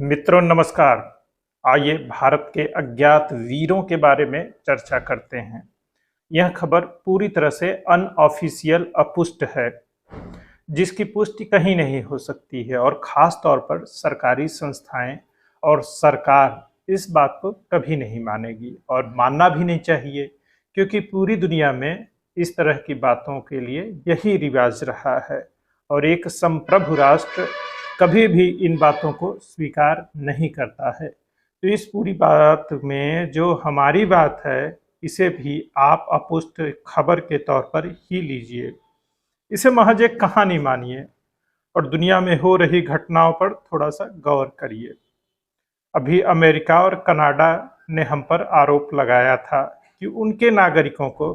मित्रों नमस्कार। आइए भारत के अज्ञात वीरों के बारे में चर्चा करते हैं। यह खबर पूरी तरह से अनऑफिशियल अपुष्ट है, जिसकी पुष्टि कहीं नहीं हो सकती है और खास तौर पर सरकारी संस्थाएं और सरकार इस बात को कभी नहीं मानेगी और मानना भी नहीं चाहिए, क्योंकि पूरी दुनिया में इस तरह की बातों के लिए यही रिवाज रहा है और एक संप्रभु राष्ट्र कभी भी इन बातों को स्वीकार नहीं करता है। तो इस पूरी बात में जो हमारी बात है, इसे भी आप अपुष्ट खबर के तौर पर ही लीजिए। इसे महज एक कहानी मानिए और दुनिया में हो रही घटनाओं पर थोड़ा सा गौर करिए। अभी अमेरिका और कनाडा ने हम पर आरोप लगाया था कि उनके नागरिकों को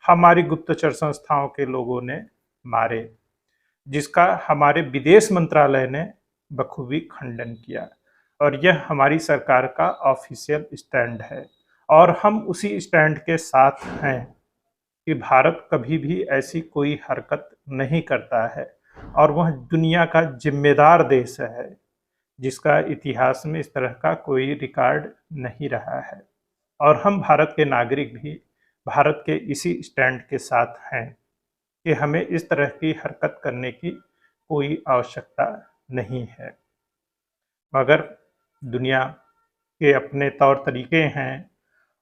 हमारी गुप्तचर संस्थाओं के लोगों ने मारे, जिसका हमारे विदेश मंत्रालय ने बखूबी खंडन किया और यह हमारी सरकार का ऑफिशियल स्टैंड है और हम उसी स्टैंड के साथ हैं कि भारत कभी भी ऐसी कोई हरकत नहीं करता है और वह दुनिया का जिम्मेदार देश है जिसका इतिहास में इस तरह का कोई रिकॉर्ड नहीं रहा है। और हम भारत के नागरिक भी भारत के इसी स्टैंड के साथ हैं कि हमें इस तरह की हरकत करने की कोई आवश्यकता नहीं है। मगर दुनिया के अपने तौर तरीके हैं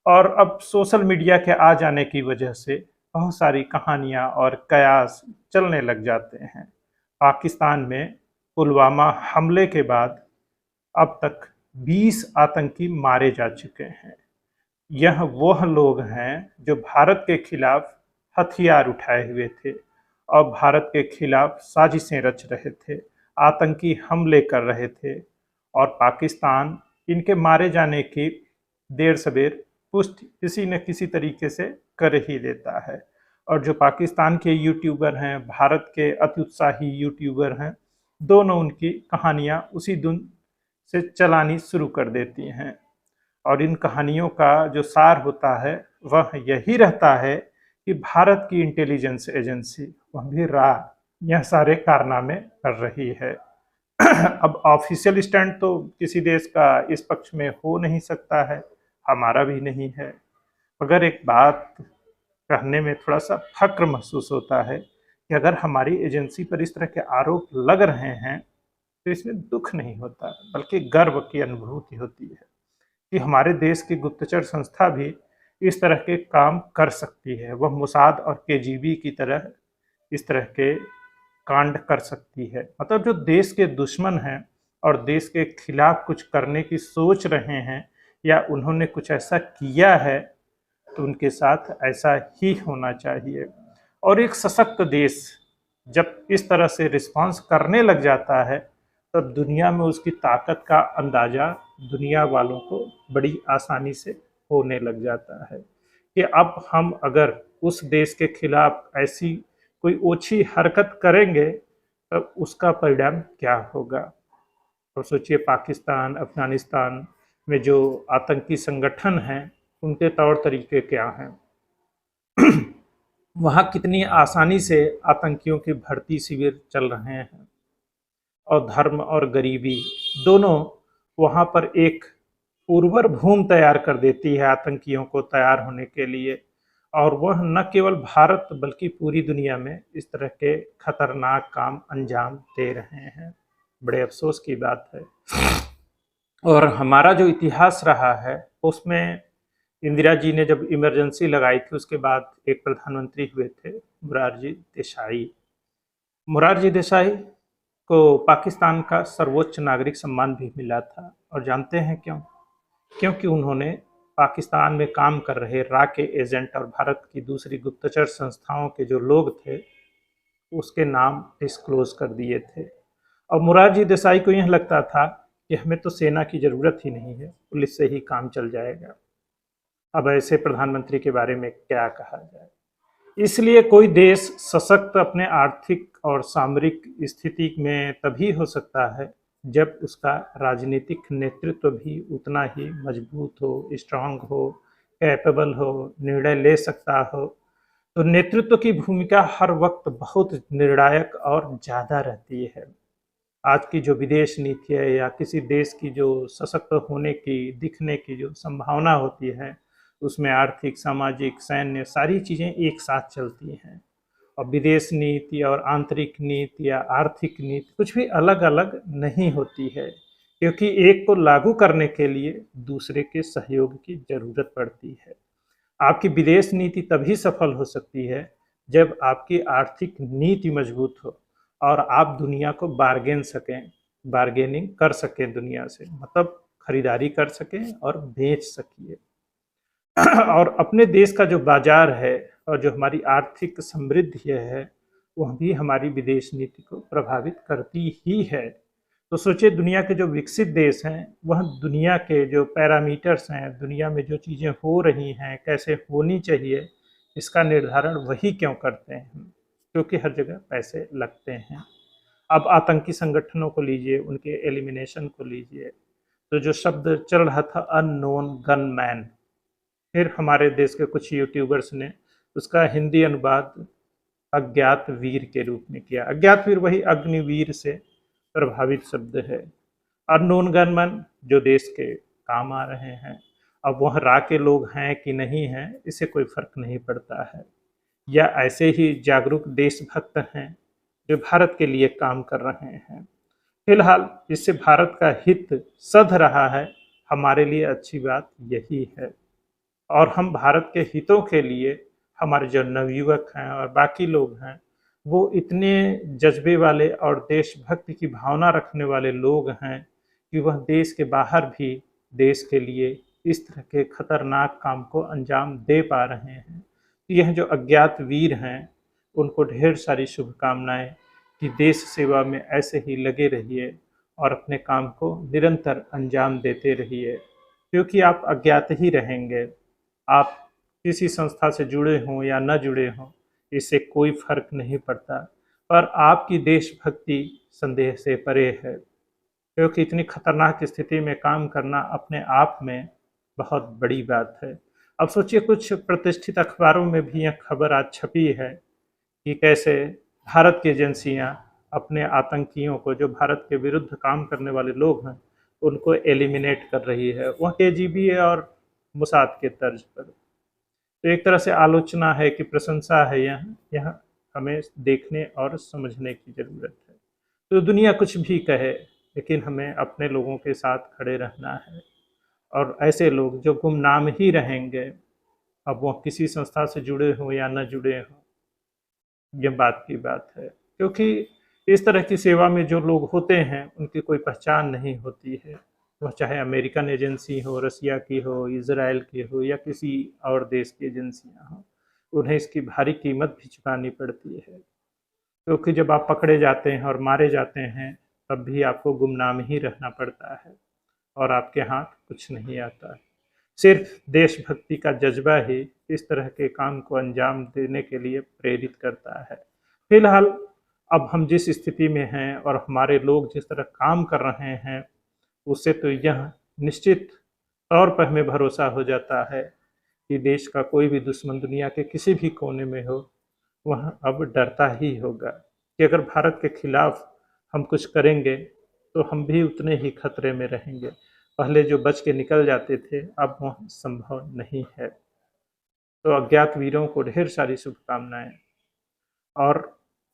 और अब सोशल मीडिया के आ जाने की वजह से बहुत सारी कहानियां और कयास चलने लग जाते हैं। पाकिस्तान में पुलवामा हमले के बाद अब तक 20 आतंकी मारे जा चुके हैं। यह वह लोग हैं जो भारत के खिलाफ हथियार उठाए हुए थे और भारत के खिलाफ साजिशें रच रहे थे, आतंकी हमले कर रहे थे और पाकिस्तान इनके मारे जाने की देर सवेर पुष्टि किसी न किसी तरीके से कर ही देता है। और जो पाकिस्तान के यूट्यूबर हैं, भारत के अति उत्साही यूट्यूबर हैं, दोनों उनकी कहानियां उसी धुन से चलानी शुरू कर देती हैं और इन कहानियों का जो सार होता है वह यही रहता है कि भारत की इंटेलिजेंस एजेंसी, वह भी रा, यह सारे कारनामे कर रही है। अब ऑफिशियल स्टैंड तो किसी देश का इस पक्ष में हो नहीं सकता है, हमारा भी नहीं है, मगर एक बात कहने में थोड़ा सा फक्र महसूस होता है कि अगर हमारी एजेंसी पर इस तरह के आरोप लग रहे हैं तो इसमें दुख नहीं होता, बल्कि गर्व की अनुभूति होती है कि हमारे देश की गुप्तचर संस्था भी इस तरह के काम कर सकती है। वह मोसाद और केजीबी की तरह इस तरह के कांड कर सकती है। मतलब जो देश के दुश्मन हैं और देश के खिलाफ कुछ करने की सोच रहे हैं या उन्होंने कुछ ऐसा किया है तो उनके साथ ऐसा ही होना चाहिए। और एक सशक्त देश जब इस तरह से रिस्पांस करने लग जाता है तब दुनिया में उसकी ताकत का अंदाज़ा दुनिया वालों को बड़ी आसानी से होने लग जाता है कि अब हम अगर उस देश के खिलाफ ऐसी कोई ओछी हरकत करेंगे तब उसका परिणाम क्या होगा। और सोचिए पाकिस्तान, अफगानिस्तान में जो आतंकी संगठन हैं उनके तौर तरीके क्या हैं। वहाँ कितनी आसानी से आतंकियों की भर्ती शिविर चल रहे हैं और धर्म और गरीबी दोनों वहाँ पर एक उर्वर भूमि तैयार कर देती है आतंकियों को तैयार होने के लिए। और वह न केवल भारत बल्कि पूरी दुनिया में इस तरह के खतरनाक काम अंजाम दे रहे हैं। बड़े अफसोस की बात है। और हमारा जो इतिहास रहा है उसमें इंदिरा जी ने जब इमरजेंसी लगाई थी उसके बाद एक प्रधानमंत्री हुए थे मोरारजी देसाई। मोरारजी देसाई को पाकिस्तान का सर्वोच्च नागरिक सम्मान भी मिला था और जानते हैं क्यों? क्योंकि उन्होंने पाकिस्तान में काम कर रहे रा के एजेंट और भारत की दूसरी गुप्तचर संस्थाओं के जो लोग थे उसके नाम डिस्क्लोज कर दिए थे। और मोरारजी देसाई को यह लगता था कि हमें तो सेना की ज़रूरत ही नहीं है, पुलिस से ही काम चल जाएगा। अब ऐसे प्रधानमंत्री के बारे में क्या कहा जाए। इसलिए कोई देश सशक्त अपने आर्थिक और सामरिक स्थिति में तभी हो सकता है जब उसका राजनीतिक नेतृत्व भी उतना ही मजबूत हो, स्ट्रांग हो, कैपेबल हो, निर्णय ले सकता हो। तो नेतृत्व की भूमिका हर वक्त बहुत निर्णायक और ज़्यादा रहती है। आज की जो विदेश नीति है या किसी देश की जो सशक्त होने की, दिखने की जो संभावना होती है, उसमें आर्थिक, सामाजिक, सैन्य सारी चीज़ें एक साथ चलती हैं। और विदेश नीति और आंतरिक नीति या आर्थिक नीति कुछ भी अलग-अलग नहीं होती है, क्योंकि एक को लागू करने के लिए दूसरे के सहयोग की ज़रूरत पड़ती है। आपकी विदेश नीति तभी सफल हो सकती है जब आपकी आर्थिक नीति मजबूत हो और आप दुनिया को बार्गेन सकें, बार्गेनिंग कर सकें दुनिया से, मतलब खरीदारी कर सकें और बेच सकिए। और अपने देश का जो बाजार है और जो हमारी आर्थिक समृद्धि है, वह भी हमारी विदेश नीति को प्रभावित करती ही है। तो सोचिए, दुनिया के जो विकसित देश हैं, वह दुनिया के जो पैरामीटर्स हैं, दुनिया में जो चीज़ें हो रही हैं, कैसे होनी चाहिए, इसका निर्धारण वही क्यों करते हैं? क्योंकि हर जगह पैसे लगते हैं। अब आतंकी संगठनों को लीजिए, उनके एलिमिनेशन को लीजिए, तो जो शब्द चल रहा था अननोन गनमैन, फिर हमारे देश के कुछ यूट्यूबर्स ने उसका हिंदी अनुवाद अज्ञात वीर के रूप में किया। अज्ञात वीर वही अग्निवीर से प्रभावित शब्द है। अननोन गनमैन जो देश के काम आ रहे हैं। अब वह रा के लोग हैं कि नहीं हैं, इससे कोई फर्क नहीं पड़ता है। या ऐसे ही जागरूक देशभक्त हैं जो भारत के लिए काम कर रहे हैं। फिलहाल इससे भारत का हित सध रहा है, हमारे लिए अच्छी बात यही है। और हम भारत के हितों के लिए, हमारे जो नवयुवक हैं और बाकी लोग हैं, वो इतने जज्बे वाले और देशभक्ति की भावना रखने वाले लोग हैं कि वह देश के बाहर भी देश के लिए इस तरह के खतरनाक काम को अंजाम दे पा रहे हैं। यह जो अज्ञात वीर हैं, उनको ढेर सारी शुभकामनाएं कि देश सेवा में ऐसे ही लगे रहिए और अपने काम को निरंतर अंजाम देते रहिए, क्योंकि आप अज्ञात ही रहेंगे। आप किसी संस्था से जुड़े हों या न जुड़े हों, इससे कोई फर्क नहीं पड़ता, पर आपकी देशभक्ति संदेह से परे है, क्योंकि इतनी खतरनाक स्थिति में काम करना अपने आप में बहुत बड़ी बात है। अब सोचिए, कुछ प्रतिष्ठित अखबारों में भी यह खबर आज छपी है कि कैसे भारत की एजेंसियां अपने आतंकियों को, जो भारत के विरुद्ध काम करने वाले लोग हैं, उनको एलिमिनेट कर रही है, वह केजीबी और मोसाद के तर्ज पर। तो एक तरह से आलोचना है कि प्रशंसा है, यह हमें देखने और समझने की ज़रूरत है। तो दुनिया कुछ भी कहे, लेकिन हमें अपने लोगों के साथ खड़े रहना है। और ऐसे लोग जो गुमनाम ही रहेंगे, अब वो किसी संस्था से जुड़े हों या न जुड़े हों, ये बात की बात है। क्योंकि इस तरह की सेवा में जो लोग होते हैं, उनकी कोई पहचान नहीं होती है। वह चाहे अमेरिकन एजेंसी हो, रसिया की हो, इज़राइल की हो या किसी और देश की एजेंसियां हों, उन्हें इसकी भारी कीमत भी चुकानी पड़ती है। क्योंकि जब आप पकड़े जाते हैं और मारे जाते हैं, तब भी आपको गुमनाम ही रहना पड़ता है और आपके हाथ कुछ नहीं आता है। सिर्फ देशभक्ति का जज्बा ही इस तरह के काम को अंजाम देने के लिए प्रेरित करता है। फिलहाल अब हम जिस स्थिति में हैं और हमारे लोग जिस तरह काम कर रहे हैं, उससे तो यह निश्चित तौर पर हमें भरोसा हो जाता है कि देश का कोई भी दुश्मन दुनिया के किसी भी कोने में हो, वह अब डरता ही होगा कि अगर भारत के खिलाफ हम कुछ करेंगे तो हम भी उतने ही खतरे में रहेंगे। पहले जो बच के निकल जाते थे, अब वह संभव नहीं है। तो अज्ञात वीरों को ढेर सारी शुभकामनाएं। और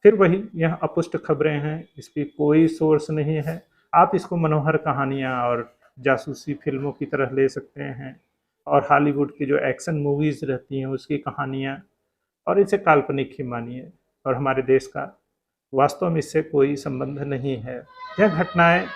फिर वही, यह अपुष्ट खबरें हैं, इसकी कोई सोर्स नहीं है। आप इसको मनोहर कहानियाँ और जासूसी फिल्मों की तरह ले सकते हैं, और हॉलीवुड की जो एक्शन मूवीज़ रहती हैं उसकी कहानियाँ, और इसे काल्पनिक ही मानिए। और हमारे देश का वास्तव में इससे कोई संबंध नहीं है। यह घटनाएं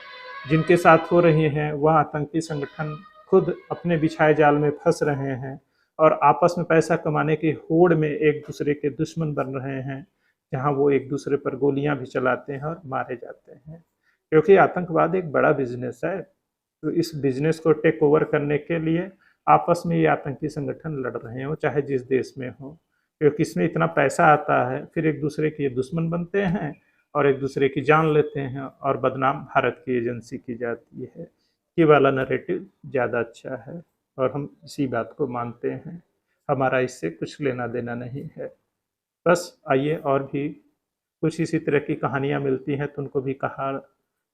जिनके साथ हो रही हैं, वह आतंकी संगठन खुद अपने बिछाए जाल में फंस रहे हैं और आपस में पैसा कमाने की होड़ में एक दूसरे के दुश्मन बन रहे हैं, जहां वो एक दूसरे पर गोलियां भी चलाते हैं और मारे जाते हैं। क्योंकि आतंकवाद एक बड़ा बिजनेस है, तो इस बिजनेस को टेक ओवर करने के लिए आपस में ये आतंकी संगठन लड़ रहे हो, चाहे जिस देश में हो। क्योंकि इसमें इतना पैसा आता है, फिर एक दूसरे के ये दुश्मन बनते हैं और एक दूसरे की जान लेते हैं, और बदनाम भारत की एजेंसी की जाती है। ये वाला नैरेटिव ज़्यादा अच्छा है और हम इसी बात को मानते हैं। हमारा इससे कुछ लेना देना नहीं है। बस आइए, और भी कुछ इसी तरह की कहानियाँ मिलती हैं तो उनको भी कहा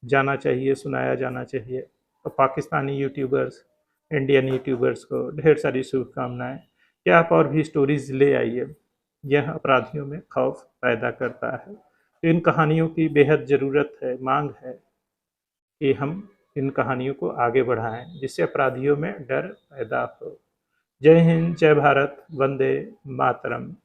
जाना चाहिए, सुनाया जाना चाहिए। और पाकिस्तानी यूट्यूबर्स, इंडियन यूट्यूबर्स को ढेर सारी शुभकामनाएं कि आप और भी स्टोरीज ले आइए। यह अपराधियों में खौफ पैदा करता है। तो इन कहानियों की बेहद ज़रूरत है, मांग है कि हम इन कहानियों को आगे बढ़ाएं, जिससे अपराधियों में डर पैदा हो। जय हिंद, जय भारत, वंदे मातरम।